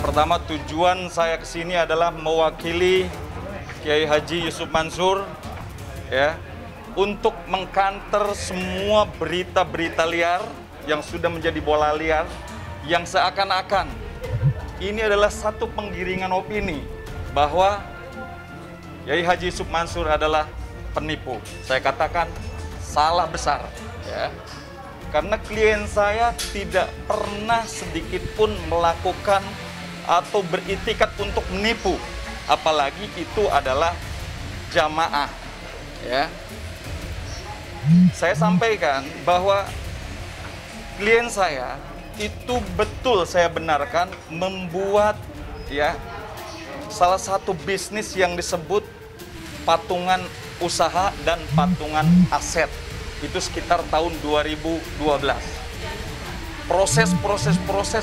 Pertama, tujuan saya ke sini adalah mewakili Kiai Haji Yusuf Mansur, ya, untuk mengkanter semua berita-berita liar yang sudah menjadi bola liar, yang seakan-akan ini adalah satu penggiringan opini bahwa Kiai Haji Yusuf Mansur adalah penipu. Saya katakan salah besar, ya. Karena klien saya tidak pernah sedikit pun melakukan atau beritikat untuk menipu, apalagi itu adalah jamaah, ya. Saya sampaikan bahwa klien saya itu betul, saya benarkan, membuat, ya, salah satu bisnis yang disebut patungan usaha dan patungan aset. Itu sekitar tahun 2012. Proses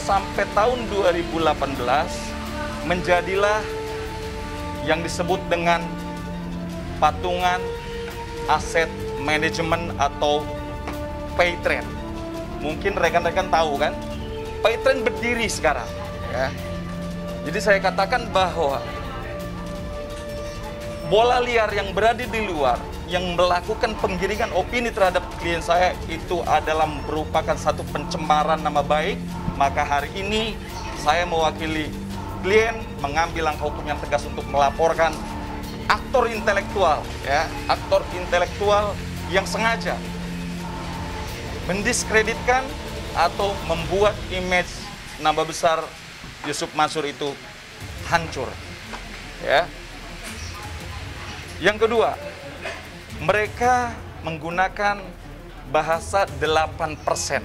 sampai tahun 2018 menjadilah yang disebut dengan patungan aset manajemen atau Paytrade. Mungkin rekan-rekan tahu kan, Paytrade berdiri sekarang, ya. Jadi saya katakan bahwa bola liar yang berada di luar, yang melakukan penggiringan opini terhadap klien saya itu adalah merupakan satu pencemaran nama baik. Maka hari ini saya mewakili klien mengambil langkah hukum yang tegas untuk melaporkan aktor intelektual, ya, aktor intelektual yang sengaja mendiskreditkan atau membuat image nama besar Yusuf Mansur itu hancur, ya. Yang kedua, mereka menggunakan bahasa 8%.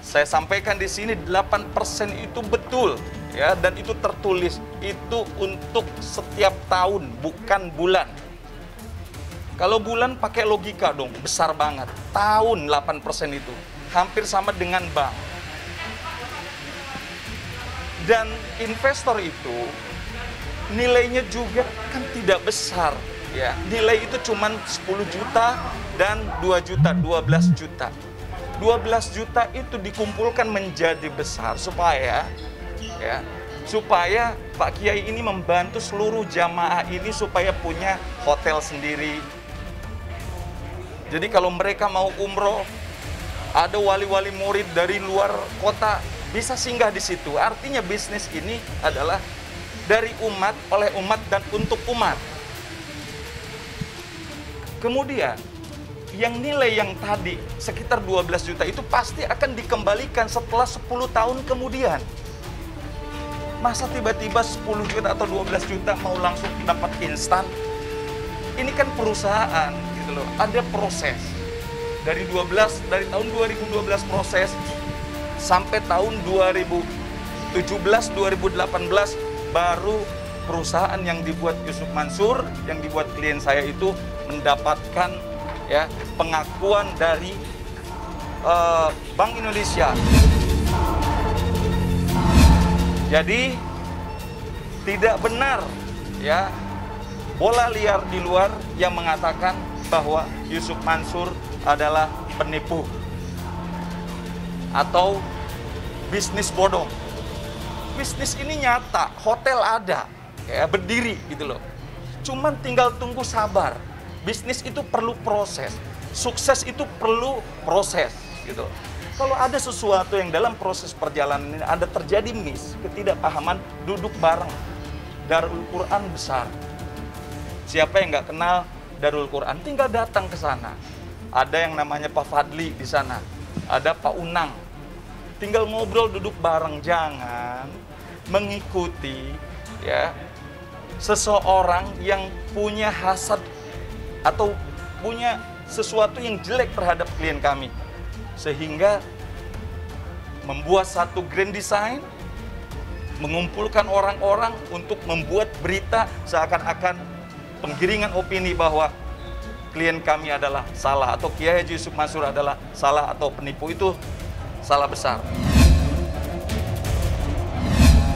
Saya sampaikan di sini 8% itu betul, ya, dan itu tertulis, itu untuk setiap tahun, bukan bulan. Kalau bulan pakai logika dong, besar banget. Tahun 8% itu hampir sama dengan bank. Dan investor itu nilainya juga kan tidak besar, ya. Nilai itu cuma 10 juta dan 2 juta, 12 juta. 12 juta itu dikumpulkan menjadi besar supaya, ya, supaya Pak Kiai ini membantu seluruh jamaah ini supaya punya hotel sendiri. Jadi kalau mereka mau umroh, ada wali-wali murid dari luar kota bisa singgah di situ. Artinya bisnis ini adalah dari umat, oleh umat, dan untuk umat. Kemudian, yang nilai yang tadi sekitar 12 juta itu pasti akan dikembalikan setelah 10 tahun kemudian. Masa tiba-tiba 10 juta atau 12 juta mau langsung dapat instan? Ini kan perusahaan, gitu loh. Ada proses. Dari tahun 2012 proses, sampai tahun 2017, 2018, baru perusahaan yang dibuat Yusuf Mansur, yang dibuat klien saya itu mendapatkan, ya, pengakuan dari Bank Indonesia. Jadi tidak benar, ya, bola liar di luar yang mengatakan bahwa Yusuf Mansur adalah penipu atau bisnis bodong. Bisnis ini nyata, hotel ada, ya, berdiri gitu loh. Cuman tinggal tunggu sabar. Bisnis itu perlu proses, sukses itu perlu proses, gitu. Kalau ada sesuatu yang dalam proses perjalanan ini ada terjadi ketidakpahaman, duduk bareng. Darul Quran besar. Siapa yang nggak kenal Darul Quran, tinggal datang ke sana. Ada yang namanya Pak Fadli di sana, ada Pak Unang. Tinggal ngobrol, duduk bareng, jangan mengikuti, ya, seseorang yang punya hasad atau punya sesuatu yang jelek terhadap klien kami, sehingga membuat satu grand design, mengumpulkan orang-orang untuk membuat berita seakan-akan penggiringan opini bahwa klien kami adalah salah atau Kiai Haji Yusuf Mansur adalah salah atau penipu. Itu salah besar.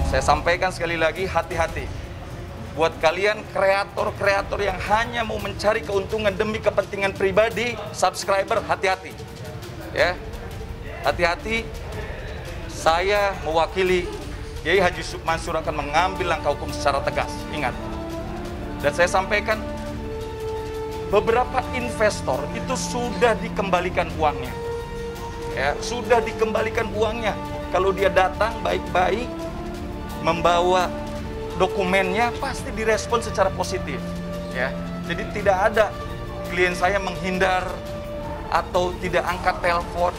Saya sampaikan sekali lagi, hati-hati. Buat kalian kreator-kreator yang hanya mau mencari keuntungan demi kepentingan pribadi, subscriber, hati-hati. Ya, hati-hati. Saya mewakili Kiai Haji Yusuf Mansur akan mengambil langkah hukum secara tegas. Ingat. Dan saya sampaikan, beberapa investor itu sudah dikembalikan uangnya. Ya, sudah dikembalikan uangnya. Kalau dia datang baik-baik, membawa dokumennya, pasti direspon secara positif. Ya, jadi tidak ada klien saya menghindar atau tidak angkat telepon.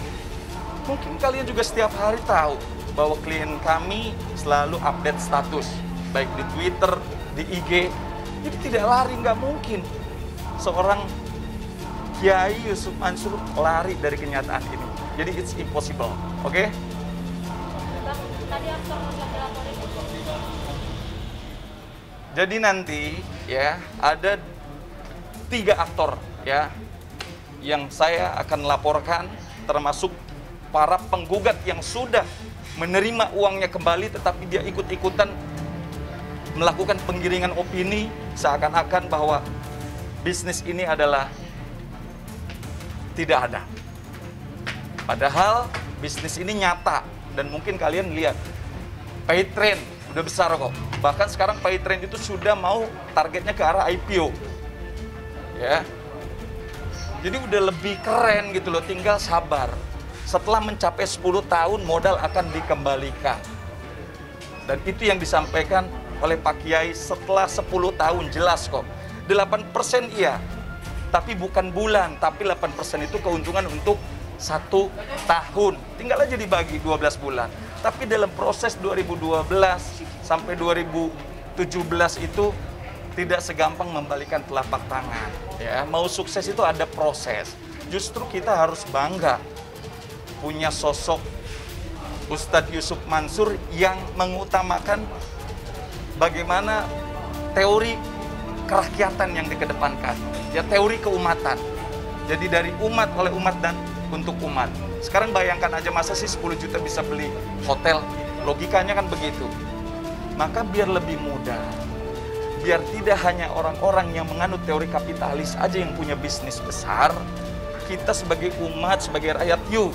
Mungkin kalian juga setiap hari tahu bahwa klien kami selalu update status, baik di Twitter, di IG. Jadi tidak lari, nggak mungkin seorang Kiai Yusuf Mansur lari dari kenyataan ini. Jadi it's impossible, oke? Jadi nanti ya ada 3 aktor ya yang saya akan laporkan, termasuk para penggugat yang sudah menerima uangnya kembali tetapi dia ikut-ikutan melakukan penggiringan opini seakan-akan bahwa bisnis ini adalah tidak ada. Padahal bisnis ini nyata dan mungkin kalian lihat Paytrend udah besar kok. Bahkan sekarang Paytrend itu sudah mau targetnya ke arah IPO. Ya. Jadi udah lebih keren gitu loh, tinggal sabar. Setelah mencapai 10 tahun modal akan dikembalikan. Dan itu yang disampaikan oleh Pak Kiai setelah 10 tahun, jelas kok. 8% iya, tapi bukan bulan, tapi 8% itu keuntungan untuk 1 tahun. Tinggal aja dibagi 12 bulan. Tapi dalam proses 2012 sampai 2017 itu tidak segampang membalikan telapak tangan. Ya, mau sukses itu ada proses. Justru kita harus bangga punya sosok Ustadz Yusuf Mansur yang mengutamakan bagaimana teori kerakyatan yang dikedepankan, ya teori keumatan. Jadi dari umat, oleh umat, dan untuk umat. Sekarang bayangkan aja, masa sih 10 juta bisa beli hotel? Logikanya kan begitu. Maka biar lebih mudah, biar tidak hanya orang-orang yang menganut teori kapitalis aja yang punya bisnis besar, kita sebagai umat, sebagai rakyat, yuk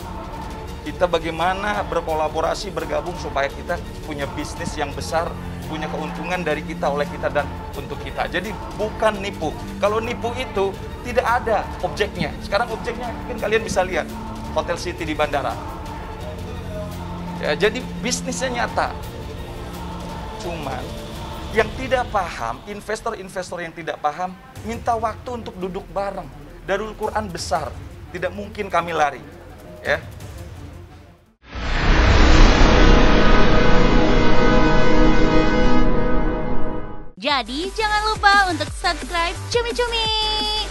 kita bagaimana berkolaborasi, bergabung supaya kita punya bisnis yang besar, punya keuntungan dari kita, oleh kita, dan untuk kita. Jadi bukan nipu. Kalau nipu itu tidak ada objeknya. Sekarang objeknya mungkin kalian bisa lihat, Hotel City di bandara. Ya, jadi bisnisnya nyata. Cuman yang tidak paham, investor-investor yang tidak paham, minta waktu untuk duduk bareng. Darul Quran besar, tidak mungkin kami lari. Ya. Jadi jangan lupa untuk subscribe Cumi Cumi.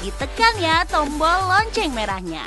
Ditekan ya tombol lonceng merahnya.